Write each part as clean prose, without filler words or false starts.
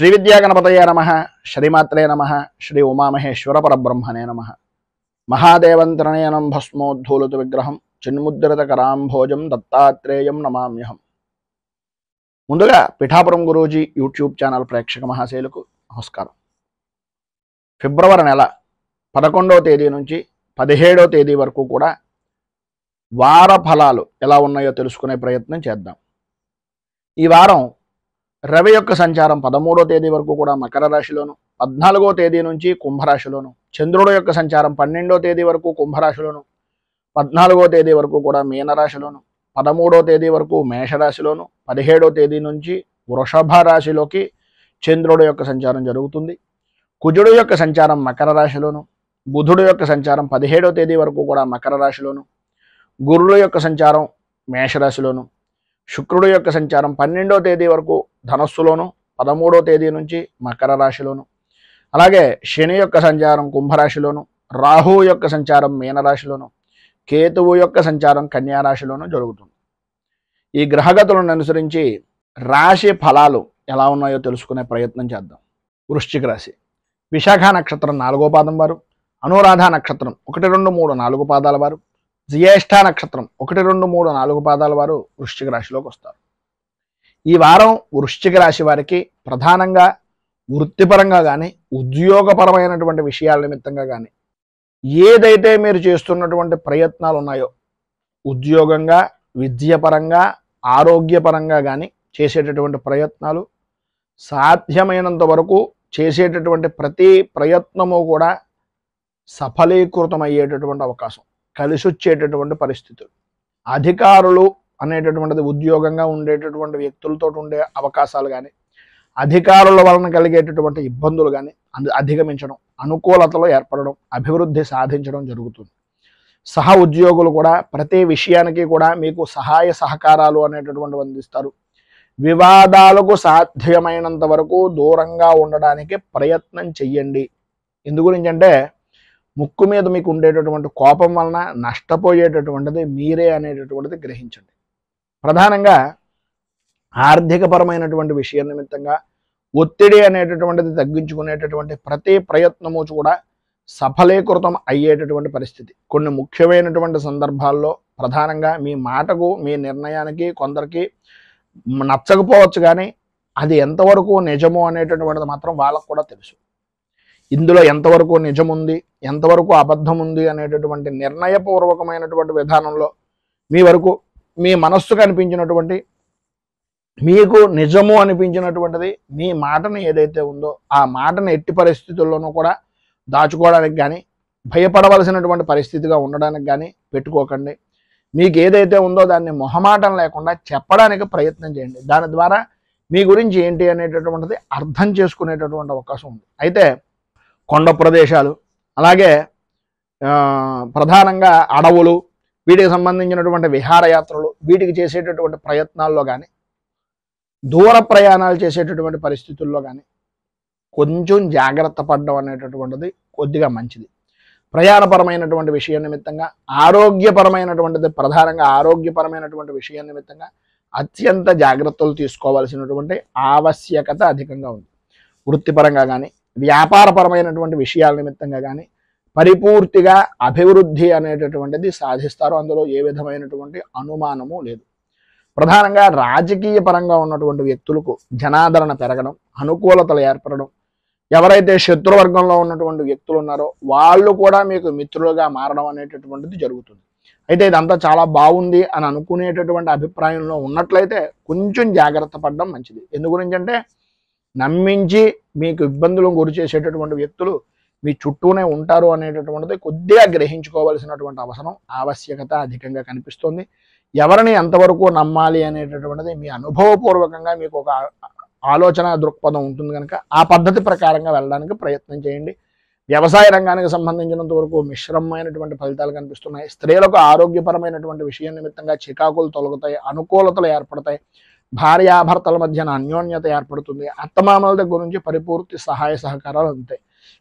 శ్రీ విద్యాగణపతయే నమః, శ్రీమాత్రే నమః, శ్రీ ఉమామహేశ్వర పరబ్రహ్మణే నమః. మహాదేవంతరణేనం భస్మోద్ధూలత విగ్రహం చిన్ముద్రిత కరాంభోజం దత్తాత్రేయం నమామ్యహం. ముందుగా పిఠాపురం గురూజీ యూట్యూబ్ ఛానల్ ప్రేక్షక మహాశయులకు నమస్కారం. ఫిబ్రవరి నెల 11వ తేదీ నుంచి 17వ తేదీ వరకు కూడా వార ఫలాలు ఎలా ఉన్నాయో తెలుసుకునే ప్రయత్నం చేద్దాం. ఈ వారం రవి యొక్క సంచారం 13వ తేదీ వరకు కూడా మకర రాశిలోను, 14వ తేదీ నుంచి కుంభరాశిలోను, చంద్రుడు యొక్క సంచారం 12వ తేదీ వరకు కుంభరాశిలోను, 14వ తేదీ వరకు కూడా మీనరాశిలోను, 13వ తేదీ వరకు మేషరాశిలోను, 17వ తేదీ నుంచి వృషభ రాశిలోకి చంద్రుడు యొక్క సంచారం జరుగుతుంది. కుజుడు యొక్క సంచారం మకర రాశిలోను, బుధుడు యొక్క సంచారం 17వ తేదీ వరకు కూడా మకర రాశిలోను, గురుడు యొక్క సంచారం మేషరాశిలోను, శుక్రుడు యొక్క సంచారం 12వ తేదీ వరకు ధనస్సులోను, 13వ తేదీ నుంచి మకర రాశిలోను, అలాగే శని యొక్క సంచారం కుంభరాశిలోను, రాహు యొక్క సంచారం మీనరాశిలోను, కేతువు యొక్క సంచారం కన్యారాశిలోను జరుగుతుంది. ఈ గ్రహగతులను అనుసరించి రాశి ఫలాలు ఎలా ఉన్నాయో తెలుసుకునే ప్రయత్నం చేద్దాం. వృశ్చిక రాశి విశాఖ నక్షత్రం 4వ పాదం వారు, అనురాధ నక్షత్రం 1, 2, 3, 4 పాదాల వారు, జ్యేష్ఠ నక్షత్రం 1, 2, 3, 4 పాదాల వారు వృశ్చిక రాశిలోకి వస్తారు. ఈ వారం వృశ్చిక రాశి వారికి ప్రధానంగా వృత్తిపరంగా కానీ ఉద్యోగపరమైనటువంటి విషయాల నిమిత్తంగా కానీ ఏదైతే మీరు చేస్తున్నటువంటి ప్రయత్నాలు ఉన్నాయో ఉద్యోగంగా, విద్యపరంగా, ఆరోగ్యపరంగా కానీ చేసేటటువంటి ప్రయత్నాలు సాధ్యమైనంత వరకు చేసేటటువంటి ప్రతి ప్రయత్నము కూడా సఫలీకృతమయ్యేటటువంటి అవకాశం, కలిసొచ్చేటటువంటి పరిస్థితులు, అధికారులు అనేటటువంటిది ఉద్యోగంగా ఉండేటటువంటి వ్యక్తులతో ఉండే అవకాశాలు కానీ, అధికారుల వలన కలిగేటటువంటి ఇబ్బందులు కానీ అధిగమించడం, అనుకూలతలు ఏర్పడడం, అభివృద్ధి సాధించడం జరుగుతుంది. సహ ఉద్యోగులు కూడా ప్రతి విషయానికి కూడా మీకు సహాయ సహకారాలు అనేటటువంటివి అందిస్తారు. వివాదాలకు సాధ్యమైనంత వరకు దూరంగా ఉండడానికి ప్రయత్నం చెయ్యండి. ఎందు గురించి అంటే ముక్కు మీద మీకు ఉండేటటువంటి కోపం వలన నష్టపోయేటటువంటిది మీరే అనేటటువంటిది గ్రహించండి. ప్రధానంగా ఆర్థికపరమైనటువంటి విషయం నిమిత్తంగా ఒత్తిడి అనేటటువంటిది తగ్గించుకునేటటువంటి ప్రతి ప్రయత్నము కూడా సఫలీకృతం అయ్యేటటువంటి పరిస్థితి. కొన్ని ముఖ్యమైనటువంటి సందర్భాల్లో ప్రధానంగా మీ మాటకు, మీ నిర్ణయానికి కొందరికి నచ్చకపోవచ్చు, కానీ అది ఎంతవరకు నిజము అనేటటువంటిది మాత్రం వాళ్ళకు కూడా తెలుసు. ఇందులో ఎంతవరకు నిజం ఉంది, ఎంతవరకు అబద్ధం ఉంది అనేటటువంటి నిర్ణయపూర్వకమైనటువంటి విధానంలో మీ వరకు మీ మనస్సుకు అనిపించినటువంటి, మీకు నిజము అనిపించినటువంటిది మీ మాటను ఏదైతే ఉందో ఆ మాటను ఎట్టి పరిస్థితుల్లోనూ కూడా దాచుకోవడానికి కానీ, భయపడవలసినటువంటి పరిస్థితిగా ఉండడానికి కానీ పెట్టుకోకండి. మీకు ఏదైతే ఉందో దాన్ని మొహమాటం లేకుండా చెప్పడానికి ప్రయత్నం చేయండి. దాని ద్వారా మీ గురించి ఏంటి అనేటటువంటిది అర్థం చేసుకునేటటువంటి అవకాశం ఉంది. అయితే కొండ ప్రదేశాలు, అలాగే ప్రధానంగా అడవులు, వీటికి సంబంధించినటువంటి విహారయాత్రలు, వీటికి చేసేటటువంటి ప్రయత్నాల్లో కానీ, దూర ప్రయాణాలు చేసేటటువంటి పరిస్థితుల్లో కానీ కొంచెం జాగ్రత్త పడడం అనేటటువంటిది కొద్దిగా మంచిది. ప్రయాణపరమైనటువంటి విషయం నిమిత్తంగా, ఆరోగ్యపరమైనటువంటిది, ప్రధానంగా ఆరోగ్యపరమైనటువంటి విషయం నిమిత్తంగా అత్యంత జాగ్రత్తలు తీసుకోవాల్సినటువంటి ఆవశ్యకత అధికంగా ఉంది. వృత్తిపరంగా కానీ, వ్యాపారపరమైనటువంటి విషయాల నిమిత్తంగా కానీ పరిపూర్తిగా అభివృద్ధి అనేటటువంటిది సాధిస్తారు. అందులో ఏ విధమైనటువంటి అనుమానము లేదు. ప్రధానంగా రాజకీయ పరంగా ఉన్నటువంటి వ్యక్తులకు జనాదరణ పెరగడం, అనుకూలతలు ఏర్పడడం, ఎవరైతే శత్రువర్గంలో ఉన్నటువంటి వ్యక్తులు ఉన్నారో వాళ్ళు కూడా మీకు మిత్రులుగా మారడం అనేటటువంటిది జరుగుతుంది. అయితే ఇదంతా చాలా బాగుంది అని అనుకునేటటువంటి అభిప్రాయంలో ఉన్నట్లయితే కొంచెం జాగ్రత్త పడడం మంచిది. ఎందు గురించి అంటే నమ్మించి మీకు ఇబ్బందులను గురి చేసేటటువంటి వ్యక్తులు మీ చుట్టూనే ఉంటారు అనేటటువంటిది కొద్దిగా గ్రహించుకోవాల్సినటువంటి అవసరం, ఆవశ్యకత అధికంగా కనిపిస్తుంది. ఎవరిని ఎంతవరకు నమ్మాలి అనేటటువంటిది మీ అనుభవపూర్వకంగా మీకు ఒక ఆలోచన దృక్పథం ఉంటుంది కనుక ఆ పద్ధతి ప్రకారంగా వెళ్ళడానికి ప్రయత్నం చేయండి. వ్యవసాయ రంగానికి సంబంధించినంత వరకు మిశ్రమమైనటువంటి ఫలితాలు కనిపిస్తున్నాయి. స్త్రీలకు ఆరోగ్యపరమైనటువంటి విషయం నిమిత్తంగా చికాకులు తొలగుతాయి, అనుకూలతలు ఏర్పడతాయి, భార్యాభర్తల మధ్యన అన్యోన్యత ఏర్పడుతుంది. అత్తమామల దగ్గర నుంచి పరిపూర్తి సహాయ సహకారాలు అందుతాయి.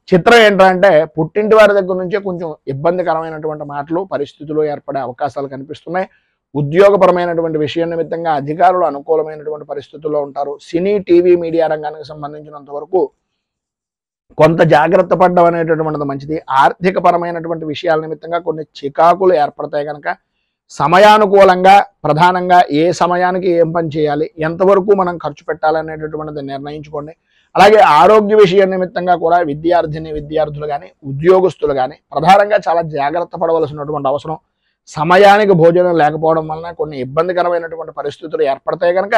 చిత్రం ఏంటంటే పుట్టింటి వారి దగ్గర నుంచే కొంచెం ఇబ్బందికరమైనటువంటి మాటలు, పరిస్థితులు ఏర్పడే అవకాశాలు కనిపిస్తున్నాయి. ఉద్యోగపరమైనటువంటి విషయం నిమిత్తంగా అధికారులు అనుకూలమైనటువంటి పరిస్థితుల్లో ఉంటారు. సినీ, టీవీ, మీడియా రంగానికి సంబంధించినంత వరకు కొంత జాగ్రత్త పడడం అనేటటువంటిది మంచిది. ఆర్థిక పరమైనటువంటి విషయాల నిమిత్తంగా కొన్ని చికాకులు ఏర్పడతాయి కనుక సమయానుకూలంగా ప్రధానంగా ఏ సమయానికి ఏం పని చేయాలి, ఎంతవరకు మనం ఖర్చు పెట్టాలనేటటువంటిది నిర్ణయించుకోండి. అలాగే ఆరోగ్య విషయం నిమిత్తంగా కూడా విద్యార్థులు కానీ ఉద్యోగస్తులు కానీ ప్రధానంగా చాలా జాగ్రత్త పడవలసినటువంటి అవసరం. సమయానికి భోజనం లేకపోవడం వలన కొన్ని ఇబ్బందికరమైనటువంటి పరిస్థితులు ఏర్పడతాయి కనుక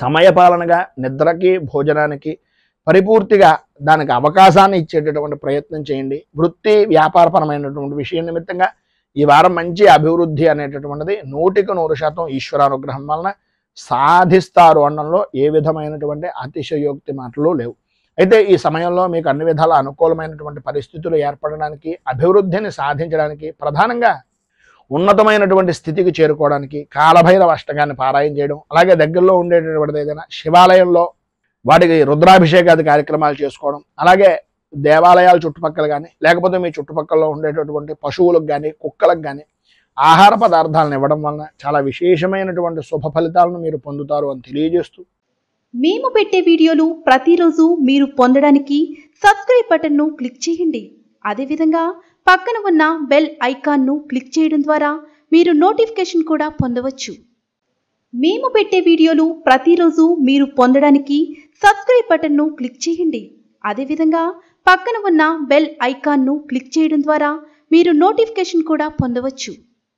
సమయపాలనగా నిద్రకి భోజనానికి పరిపూర్తిగా దానికి అవకాశాన్ని ఇచ్చేటటువంటి ప్రయత్నం చేయండి. వృత్తి వ్యాపారపరమైనటువంటి విషయం నిమిత్తంగా ఈ వారం మంచి అభివృద్ధి అనేటటువంటిది 100% ఈశ్వరానుగ్రహం వలన సాధిస్తారు అనడంలో ఏ విధమైనటువంటి అతిశయోక్తి మాటలు లేవు. అయితే ఈ సమయంలో మీకు అన్ని విధాల అనుకూలమైనటువంటి పరిస్థితులు ఏర్పడడానికి, అభివృద్ధిని సాధించడానికి, ప్రధానంగా ఉన్నతమైనటువంటి స్థితికి చేరుకోవడానికి కాలభైరవ అష్టకాన్ని పారాయణ చేయడం, అలాగే దగ్గరలో ఉండేటటువంటిది ఏదైనా శివాలయంలో వాటికి రుద్రాభిషేకాది కార్యక్రమాలు చేసుకోవడం, అలాగే దేవాలయాల చుట్టుపక్కల కానీ లేకపోతే మీ చుట్టుపక్కల ఉండేటటువంటి పశువులకు కానీ కుక్కలకు కానీ ఆహార పదార్థాలను ఇవ్వడం వలన చాలా విశేషమైనటువంటి శుభ ఫలితాలను మీరు పొందుతారు అని తెలియజేస్తూ, మేము పెట్టే వీడియోలు ప్రతిరోజు మీరు పొందడానికి సబ్స్క్రైబ్ బటన్ను క్లిక్ చేయండి. అదేవిధంగా పక్కన ఉన్న బెల్ ఐకాన్ను క్లిక్ చేయడం ద్వారా మీరు నోటిఫికేషన్ కూడా పొందవచ్చు. మేము పెట్టే వీడియోలు ప్రతిరోజు మీరు పొందడానికి సబ్స్క్రైబ్ బటన్ను క్లిక్ చేయండి. అదేవిధంగా పక్కన ఉన్న బెల్ ఐకాన్ను క్లిక్ చేయడం ద్వారా మీరు నోటిఫికేషన్ కూడా పొందవచ్చు.